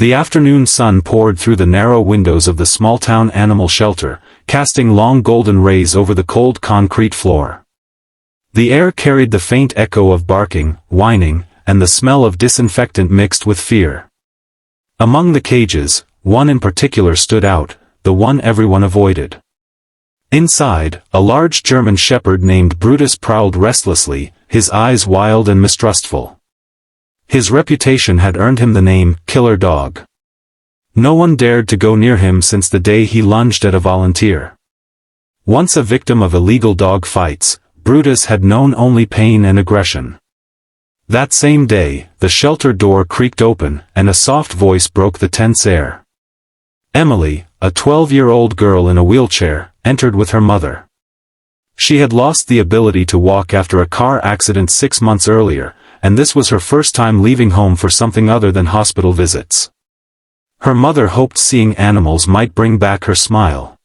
The afternoon sun poured through the narrow windows of the small-town animal shelter, casting long golden rays over the cold concrete floor. The air carried the faint echo of barking, whining, and the smell of disinfectant mixed with fear. Among the cages, one in particular stood out, the one everyone avoided. Inside, a large German shepherd named Brutus prowled restlessly, his eyes wild and mistrustful. His reputation had earned him the name Killer Dog. No one dared to go near him since the day he lunged at a volunteer. Once a victim of illegal dog fights, Brutus had known only pain and aggression. That same day, the shelter door creaked open, and a soft voice broke the tense air. Emily, a 12-year-old girl in a wheelchair, entered with her mother. She had lost the ability to walk after a car accident 6 months earlier, and this was her first time leaving home for something other than hospital visits. Her mother hoped seeing animals might bring back her smile.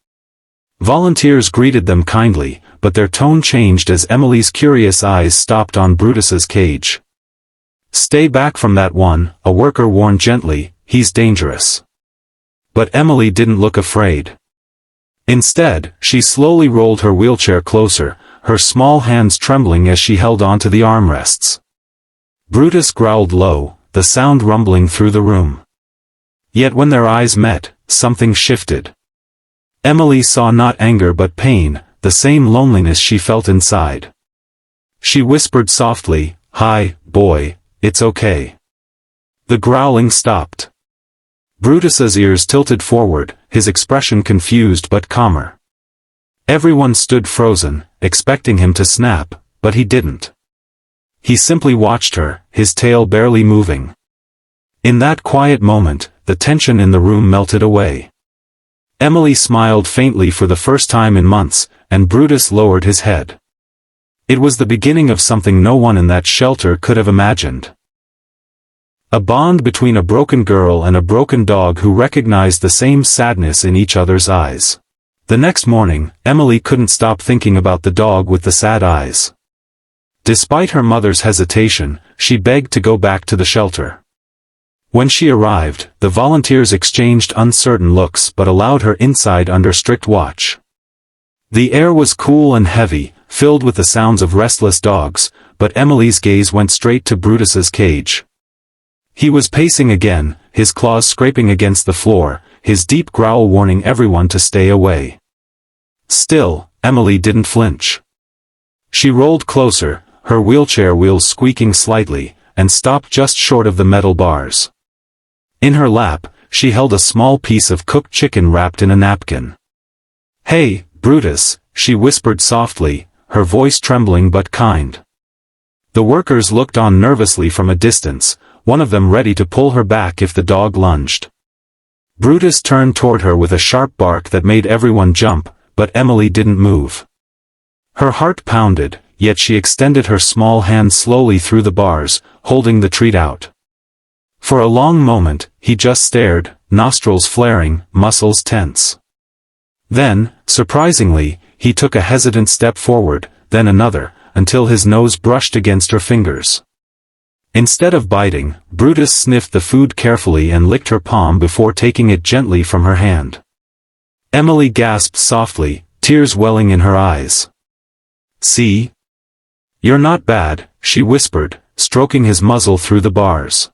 Volunteers greeted them kindly, but their tone changed as Emily's curious eyes stopped on Brutus's cage. "Stay back from that one," a worker warned gently, "he's dangerous." But Emily didn't look afraid. Instead, she slowly rolled her wheelchair closer, her small hands trembling as she held onto the armrests. Brutus growled low, the sound rumbling through the room. Yet when their eyes met, something shifted. Emily saw not anger but pain, the same loneliness she felt inside. She whispered softly, "Hi, boy, it's okay." The growling stopped. Brutus's ears tilted forward, his expression confused but calmer. Everyone stood frozen, expecting him to snap, but he didn't. He simply watched her, his tail barely moving. In that quiet moment, the tension in the room melted away. Emily smiled faintly for the first time in months, and Brutus lowered his head. It was the beginning of something no one in that shelter could have imagined. A bond between a broken girl and a broken dog who recognized the same sadness in each other's eyes. The next morning, Emily couldn't stop thinking about the dog with the sad eyes. Despite her mother's hesitation, she begged to go back to the shelter. When she arrived, the volunteers exchanged uncertain looks but allowed her inside under strict watch. The air was cool and heavy, filled with the sounds of restless dogs, but Emily's gaze went straight to Brutus's cage. He was pacing again, his claws scraping against the floor, his deep growl warning everyone to stay away. Still, Emily didn't flinch. She rolled closer, her wheelchair wheels squeaking slightly, and stopped just short of the metal bars. In her lap, she held a small piece of cooked chicken wrapped in a napkin. "Hey, Brutus," she whispered softly, her voice trembling but kind. The workers looked on nervously from a distance, one of them ready to pull her back if the dog lunged. Brutus turned toward her with a sharp bark that made everyone jump, but Emily didn't move. Her heart pounded, yet she extended her small hand slowly through the bars, holding the treat out. For a long moment, he just stared, nostrils flaring, muscles tense. Then, surprisingly, he took a hesitant step forward, then another, until his nose brushed against her fingers. Instead of biting, Brutus sniffed the food carefully and licked her palm before taking it gently from her hand. Emily gasped softly, tears welling in her eyes. "See? You're not bad," she whispered, stroking his muzzle through the bars.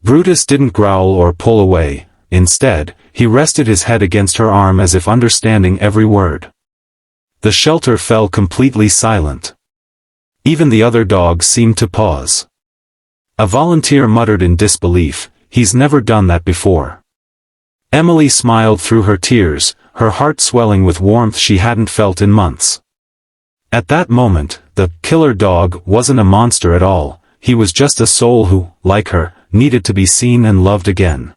Brutus didn't growl or pull away. Instead, he rested his head against her arm as if understanding every word. The shelter fell completely silent. Even the other dogs seemed to pause. A volunteer muttered in disbelief, "He's never done that before." Emily smiled through her tears, her heart swelling with warmth she hadn't felt in months. At that moment, the killer dog wasn't a monster at all, he was just a soul who, like her, needed to be seen and loved again.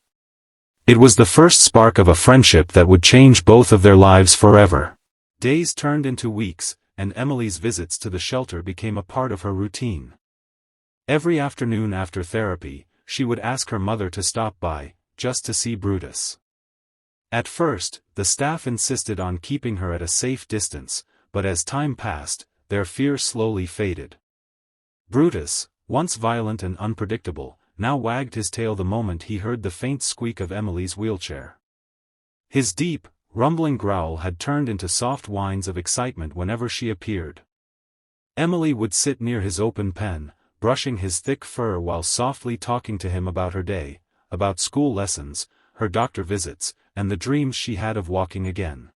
It was the first spark of a friendship that would change both of their lives forever. Days turned into weeks, and Emily's visits to the shelter became a part of her routine. Every afternoon after therapy, she would ask her mother to stop by, just to see Brutus. At first, the staff insisted on keeping her at a safe distance, but as time passed, their fear slowly faded. Brutus, once violent and unpredictable, now wagged his tail the moment he heard the faint squeak of Emily's wheelchair. His deep, rumbling growl had turned into soft whines of excitement whenever she appeared. Emily would sit near his open pen, brushing his thick fur while softly talking to him about her day, about school lessons, her doctor visits, and the dreams she had of walking again.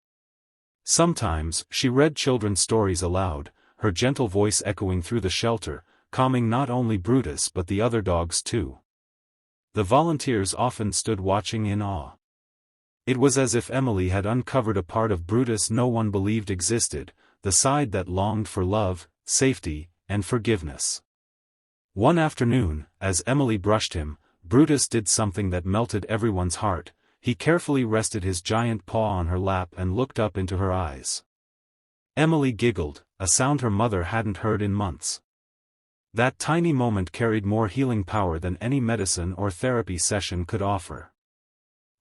Sometimes, she read children's stories aloud, her gentle voice echoing through the shelter, calming not only Brutus but the other dogs too. The volunteers often stood watching in awe. It was as if Emily had uncovered a part of Brutus no one believed existed, the side that longed for love, safety, and forgiveness. One afternoon, as Emily brushed him, Brutus did something that melted everyone's heart. He carefully rested his giant paw on her lap and looked up into her eyes. Emily giggled, a sound her mother hadn't heard in months. That tiny moment carried more healing power than any medicine or therapy session could offer.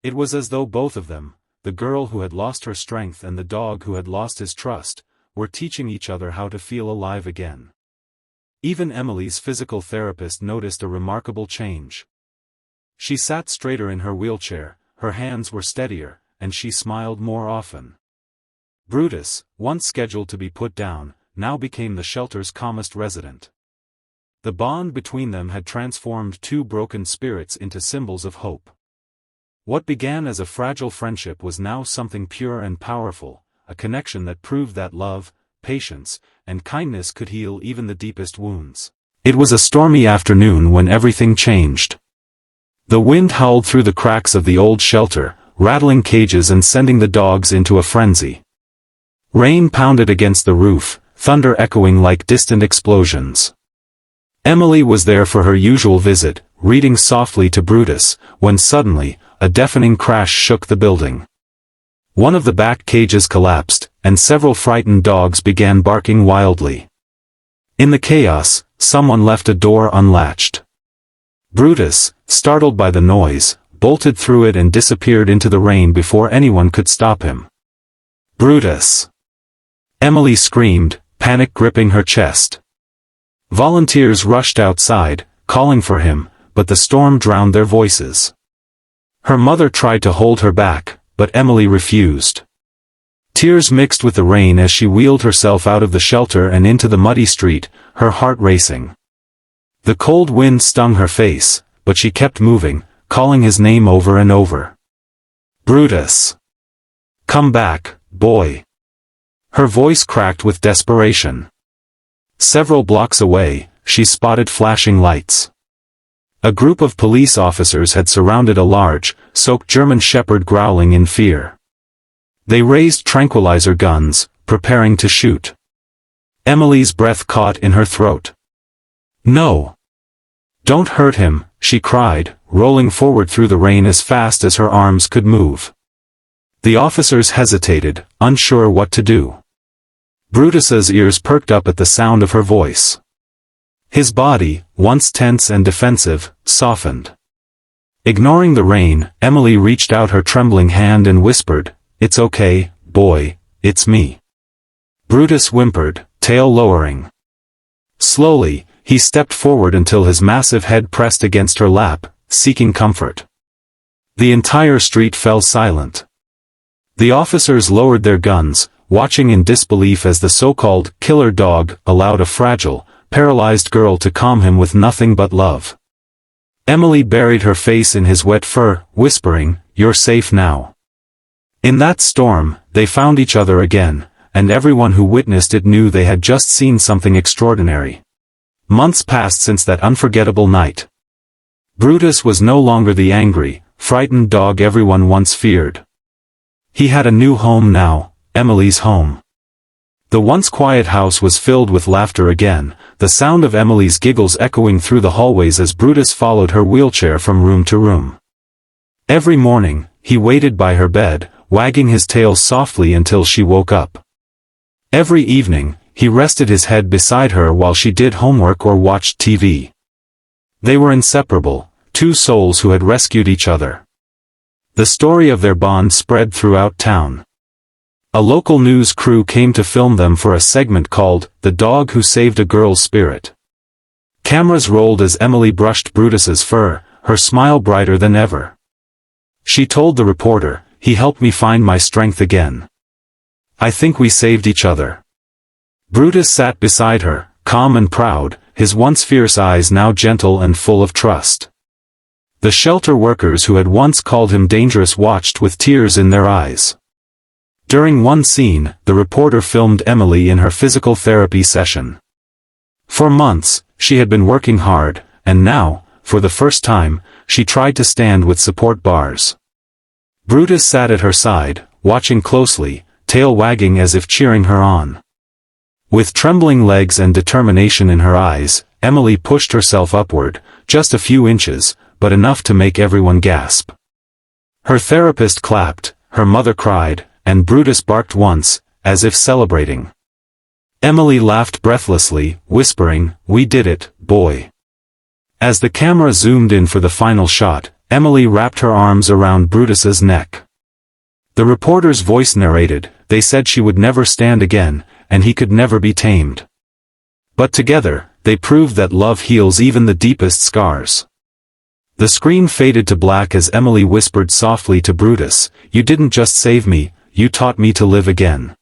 It was as though both of them, the girl who had lost her strength and the dog who had lost his trust, were teaching each other how to feel alive again. Even Emily's physical therapist noticed a remarkable change. She sat straighter in her wheelchair, her hands were steadier, and she smiled more often. Brutus, once scheduled to be put down, now became the shelter's calmest resident. The bond between them had transformed two broken spirits into symbols of hope. What began as a fragile friendship was now something pure and powerful, a connection that proved that love, patience, and kindness could heal even the deepest wounds. It was a stormy afternoon when everything changed. The wind howled through the cracks of the old shelter, rattling cages and sending the dogs into a frenzy. Rain pounded against the roof, thunder echoing like distant explosions. Emily was there for her usual visit, reading softly to Brutus, when suddenly, a deafening crash shook the building. One of the back cages collapsed, and several frightened dogs began barking wildly. In the chaos, someone left a door unlatched. Brutus, startled by the noise, bolted through it and disappeared into the rain before anyone could stop him. Brutus! Emily screamed, panic gripping her chest. Volunteers rushed outside, calling for him, but the storm drowned their voices. Her mother tried to hold her back, but Emily refused. Tears mixed with the rain as she wheeled herself out of the shelter and into the muddy street, her heart racing. The cold wind stung her face, but she kept moving, calling his name over and over. Brutus! Come back, boy! Her voice cracked with desperation. Several blocks away, she spotted flashing lights. A group of police officers had surrounded a large, soaked German shepherd growling in fear. They raised tranquilizer guns, preparing to shoot. Emily's breath caught in her throat. No! Don't hurt him, she cried, rolling forward through the rain as fast as her arms could move. The officers hesitated, unsure what to do. Brutus's ears perked up at the sound of her voice. His body, once tense and defensive, softened. Ignoring the rain, Emily reached out her trembling hand and whispered, "It's okay, boy, it's me." Brutus whimpered, tail lowering. Slowly, he stepped forward until his massive head pressed against her lap, seeking comfort. The entire street fell silent. The officers lowered their guns, watching in disbelief as the so-called killer dog allowed a fragile, paralyzed girl to calm him with nothing but love. Emily buried her face in his wet fur, whispering, "You're safe now." In that storm, they found each other again, and everyone who witnessed it knew they had just seen something extraordinary. Months passed since that unforgettable night. Brutus was no longer the angry, frightened dog everyone once feared. He had a new home now, Emily's home. The once quiet house was filled with laughter again, the sound of Emily's giggles echoing through the hallways as Brutus followed her wheelchair from room to room. Every morning, he waited by her bed, wagging his tail softly until she woke up. Every evening, he rested his head beside her while she did homework or watched TV. They were inseparable, two souls who had rescued each other. The story of their bond spread throughout town. A local news crew came to film them for a segment called "The Dog Who Saved a Girl's Spirit." Cameras rolled as Emily brushed Brutus's fur, her smile brighter than ever. She told the reporter, "He helped me find my strength again. I think we saved each other." Brutus sat beside her, calm and proud, his once fierce eyes now gentle and full of trust. The shelter workers who had once called him dangerous watched with tears in their eyes. During one scene, the reporter filmed Emily in her physical therapy session. For months, she had been working hard, and now, for the first time, she tried to stand with support bars. Brutus sat at her side, watching closely, tail wagging as if cheering her on. With trembling legs and determination in her eyes, Emily pushed herself upward, just a few inches, but enough to make everyone gasp. Her therapist clapped, her mother cried, and Brutus barked once, as if celebrating. Emily laughed breathlessly, whispering, "We did it, boy." As the camera zoomed in for the final shot, Emily wrapped her arms around Brutus's neck. The reporter's voice narrated, "They said she would never stand again, and he could never be tamed. But together, they proved that love heals even the deepest scars." The screen faded to black as Emily whispered softly to Brutus, "You didn't just save me, you taught me to live again."